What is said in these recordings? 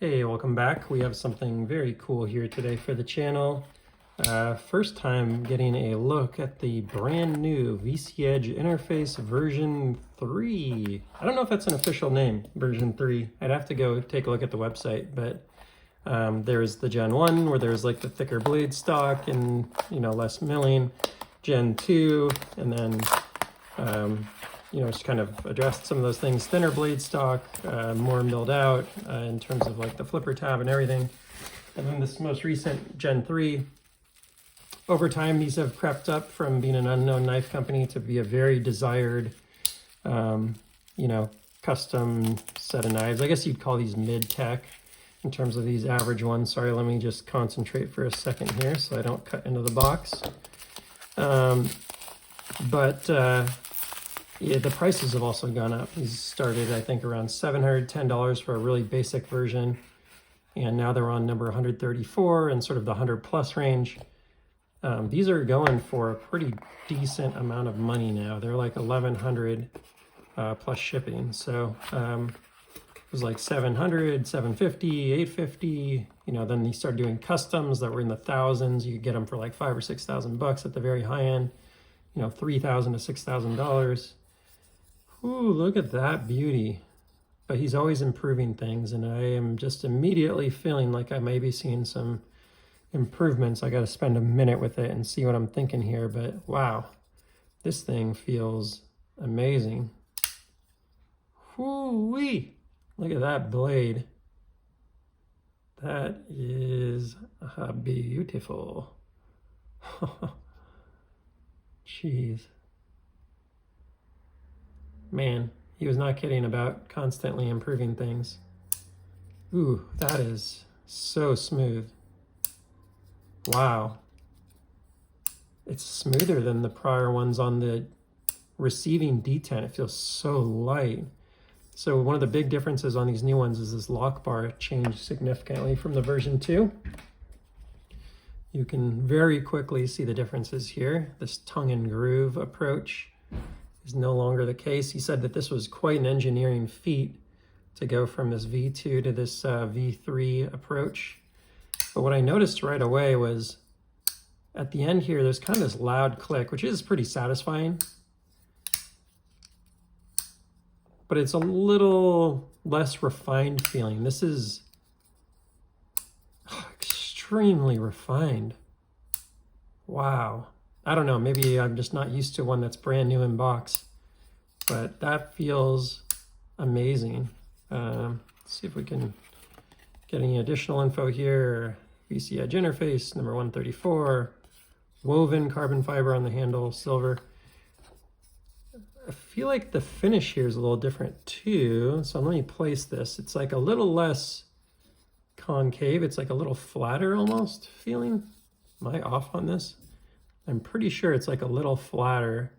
Hey, welcome back. We have something very cool here today for the channel. First time getting a look at the brand new VCEdge interface version 3. I don't know if that's an official name, version 3. I'd have to go take a look at the website, but there's the Gen 1 where there's like the thicker blade stock and, less milling. Gen 2, and then just kind of addressed some of those things. Thinner blade stock, more milled out in terms of like the flipper tab and everything. And then this most recent Gen 3. Over time, these have crept up from being an unknown knife company to be a very desired, custom set of knives. I guess you'd call these mid-tech in terms of these average ones. Sorry, let me just concentrate for a second here so I don't cut into the box. Yeah, the prices have also gone up. These started, I think, around $710 for a really basic version. And now they're on number 134 and sort of the 100 plus range. These are going for a pretty decent amount of money now. They're like 1,100 plus shipping. So it was like 700, 750, 850. Then they started doing customs that were in the thousands. You could get them for like $5,000 or $6,000 at the very high end. $3,000 to $6,000. Ooh, look at that beauty. But he's always improving things, and I am just immediately feeling like I may be seeing some improvements. I got to spend a minute with it and see what I'm thinking here, but wow, this thing feels amazing. Whoo-wee! Look at that blade. That is beautiful. Jeez. Man, he was not kidding about constantly improving things. Ooh, that is so smooth. Wow. It's smoother than the prior ones on the receiving detent. It feels so light. So one of the big differences on these new ones is this lock bar changed significantly from the version 2. You can very quickly see the differences here. This tongue and groove approach is no longer the case. He said that this was quite an engineering feat to go from this V2 to this V3 approach. But what I noticed right away was at the end here, there's kind of this loud click, which is pretty satisfying. But it's a little less refined feeling. This is extremely refined. Wow. I don't know, maybe I'm just not used to one that's brand new in box, but that feels amazing. Let's see if we can get any additional info here. VCEdge interface, number 134, woven carbon fiber on the handle, silver. I feel like the finish here is a little different too. So let me place this. It's like a little less concave. It's like a little flatter almost feeling. Am I off on this? I'm pretty sure it's like a little flatter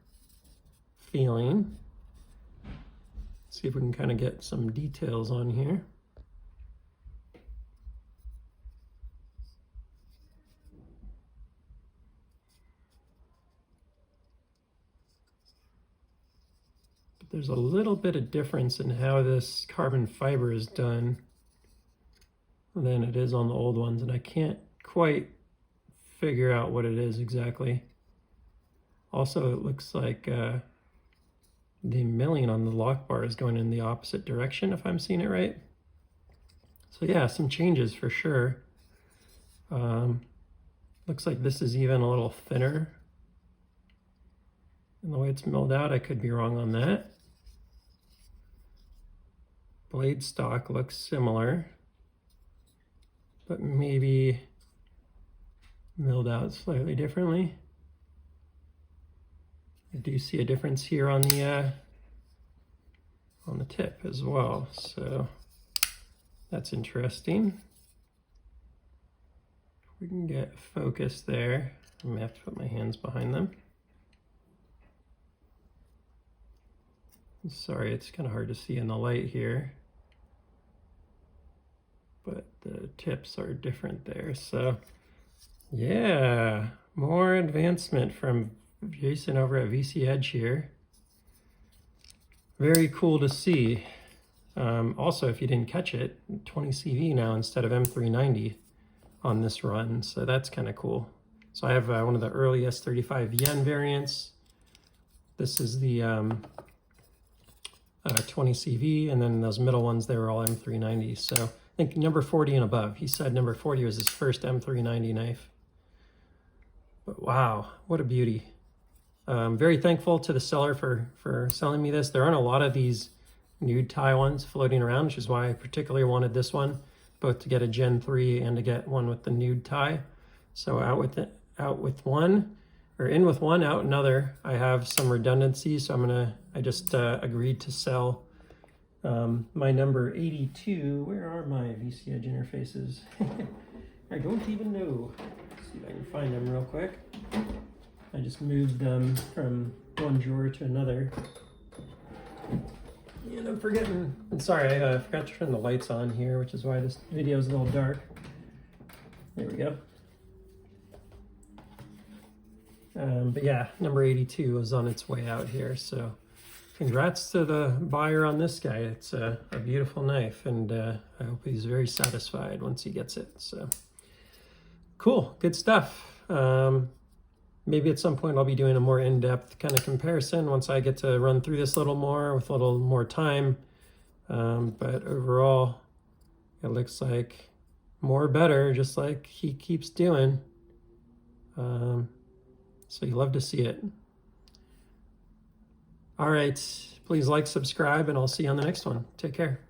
feeling. Let's see if we can kind of get some details on here. But there's a little bit of difference in how this carbon fiber is done than it is on the old ones, and I can't quite figure out what it is exactly. Also, it looks like the milling on the lock bar is going in the opposite direction, if I'm seeing it right. So yeah, some changes for sure. Looks like this is even a little thinner in the way it's milled out. I could be wrong on that. Blade stock looks similar, but maybe milled out slightly differently. I do see a difference here on the tip as well, so that's interesting. If we can get focus there, I'm gonna have to put my hands behind them. Sorry, it's kind of hard to see in the light here, but the tips are different there. So yeah, more advancement from Jason over at VCEdge here. Very cool to see. Also, if you didn't catch it, 20 CV now instead of M390 on this run, so that's kind of cool. So I have one of the early S35 yen variants. This is the 20 CV, and then those middle ones, they were all M390. So I think number 40 and above. He said number 40 was his first M390 knife. But wow, what a beauty. Very thankful to the seller for selling me this. There aren't a lot of these nude tie ones floating around, which is why I particularly wanted this one, both to get a Gen 3 and to get one with the nude tie. So out with one, or in with one, out another. I have some redundancy, so I just agreed to sell my number 82. Where are my VC Edge interfaces? I don't even know. Let's see if I can find them real quick. I just moved them from one drawer to another. And I'm forgetting. I'm sorry, I forgot to turn the lights on here, which is why this video is a little dark. There we go. But yeah, number 82 is on its way out here. So congrats to the buyer on this guy. It's a beautiful knife, and I hope he's very satisfied once he gets it. So cool, good stuff. Maybe at some point I'll be doing a more in-depth kind of comparison once I get to run through this a little more with a little more time. But overall, it looks like more better, just like he keeps doing. So you love to see it. All right, please like, subscribe, and I'll see you on the next one. Take care.